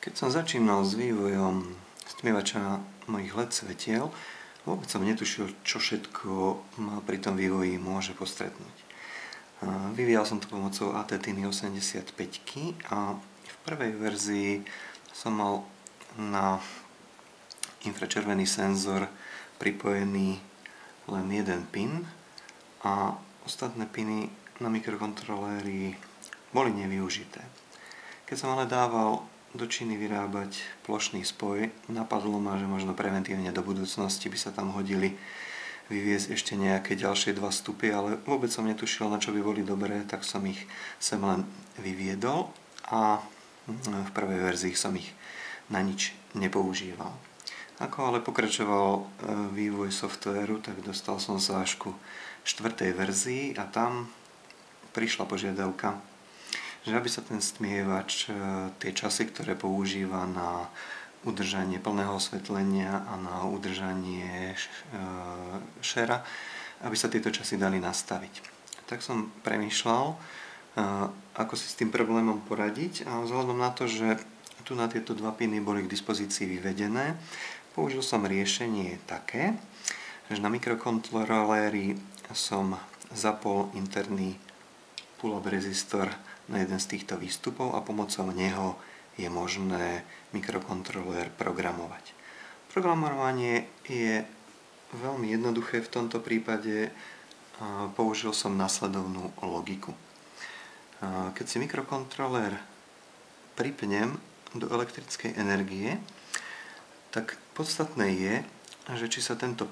Keď som začínal s vývojom stmievača mojich LED svetiel, vôbec som netušil, čo všetko ma pri tom vývoji môže postretnúť. Vyvíjal som to pomocou AT-Tiny 85 a v prvej verzii som mal na infračervený senzor pripojený len jeden pin a ostatné piny na mikrokontroléri boli nevyužité. Keď som ale dával do činy vyrábať plošný spoj, napadlo ma, že možno preventívne do budúcnosti by sa tam hodili vyviesť ešte nejaké ďalšie 2 vstupy, ale vôbec som netušil, na čo by boli dobré, tak som ich sem len vyviedol a v prvej verzii som ich na nič nepoužíval. Ako ale pokračoval vývoj softvéru, tak dostal som sa až ku 4. verzii a tam prišla požiadavka, že aby sa ten stmievač, tie časy, ktoré používa na udržanie plného osvetlenia a na udržanie šera, aby sa tieto časy dali nastaviť. Tak som premýšľal, ako si s tým problémom poradiť a vzhľadom na to, že tu na tieto 2 piny boli k dispozícii vyvedené, použil som riešenie také, že na mikrokontroléri som zapol interný pull-up rezistor na jeden z týchto výstupov a pomocou neho je možné mikrokontrolér programovať. Programovanie je veľmi jednoduché v tomto prípade. Použil som nasledovnú logiku. Keď si mikrokontrolér pripnem do elektrickej energie, tak podstatné je, že či sa tento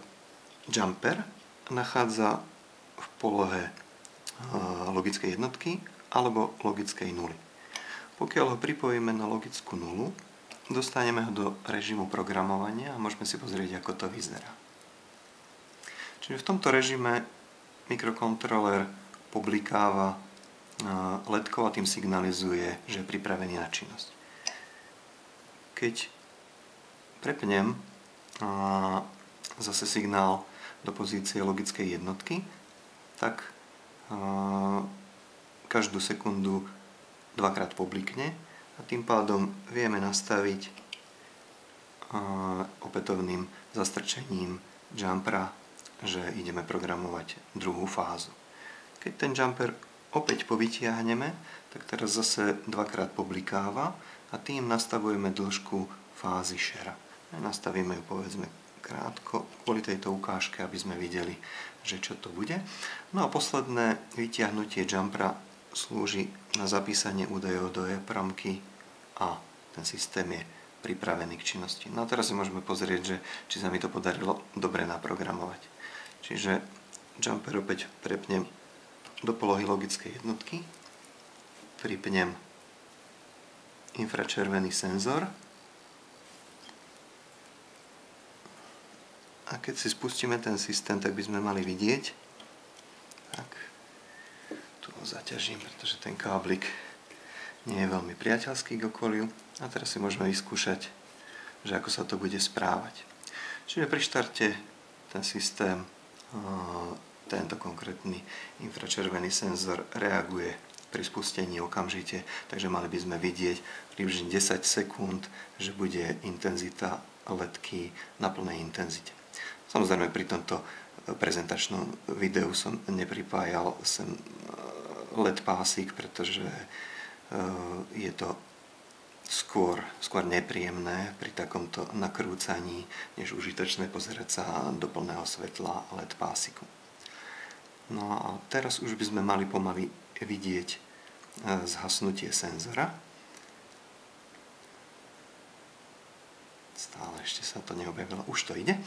jumper nachádza v polohe logickej jednotky alebo logickej nuly. Pokiaľ ho pripojíme na logickú nulu, dostaneme ho do režimu programovania a môžeme si pozrieť, ako to vyzerá. Čiže v tomto režime mikrokontrolér publikáva LED-kou a tým signalizuje, že je pripravený na činnosť. Keď prepnem zase signál do pozície logickej jednotky, tak každú sekundu 2-krát poblikne a tým pádom vieme nastaviť opätovným zastrčením jumpera, že ideme programovať druhú fázu. Keď ten jumper opäť povytiahneme, tak teraz zase 2-krát poblikáva a tým nastavujeme dĺžku fázy šera. Nastavíme ju povedzme krátko kvôli tejto ukážke, aby sme videli, že čo to bude. No a posledné vytiahnutie jumpera slúži na zapísanie údajov do EEPROMky a ten systém je pripravený k činnosti. No a teraz si môžeme pozrieť, že či sa mi to podarilo dobre naprogramovať. Čiže jumper opäť prepnem do polohy logickej jednotky, pripnem infračervený senzor a keď si spustíme ten systém, tak by sme mali vidieť, tak tu ho zaťažím, pretože ten káblik nie je veľmi priateľský k okoliu. A teraz si môžeme vyskúšať, že ako sa to bude správať. Čiže pri štarte ten systém, tento konkrétny infračervený senzor reaguje pri spustení okamžite, takže mali by sme vidieť približne 10 sekúnd, že bude intenzita LED-ky na plnej intenzite. Samozrejme pri tomto prezentačnom videu som nepripájal sem LED pásik, pretože je to skôr nepríjemné pri takomto nakrúcaní, než užitočné pozerať sa do plného svetla LED pásiku. No a teraz už by sme mali pomaly vidieť zhasnutie senzora. Stále ešte sa to neobjavilo. Už to ide.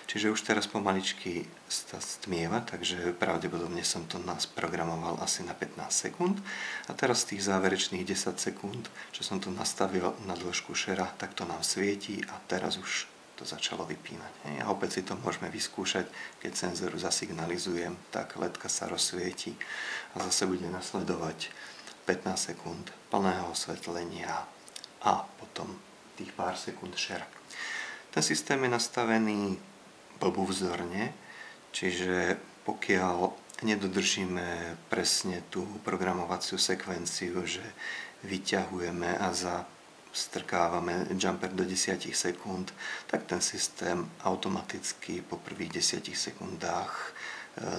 Čiže už teraz pomaličky sa stmieva, takže pravdepodobne som to nasprogramoval asi na 15 sekúnd. A teraz tých záverečných 10 sekúnd, čo som tu nastavil na dĺžku šera, tak to nám svietí a teraz už to začalo vypínať. A opäť si to môžeme vyskúšať, keď senzoru zasignalizujem, tak LED-ka sa rozsvieti a zase bude nasledovať 15 sekúnd plného osvetlenia a potom tých pár sekúnd šera. Ten systém je nastavený blbúvzorne, čiže pokiaľ nedodržíme presne tú programovaciu sekvenciu, že vyťahujeme a za strkávame jumper do 10 sekúnd, tak ten systém automaticky po prvých 10 sekundách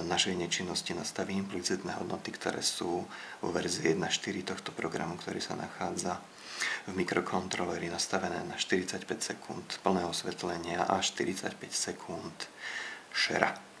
našej nečinnosti nastaví implicitné hodnoty, ktoré sú vo verzii 1.4 tohto programu, ktorý sa nachádza v mikrokontroleri, nastavené na 45 sekúnd plného osvetlenia a 45 sekúnd šera.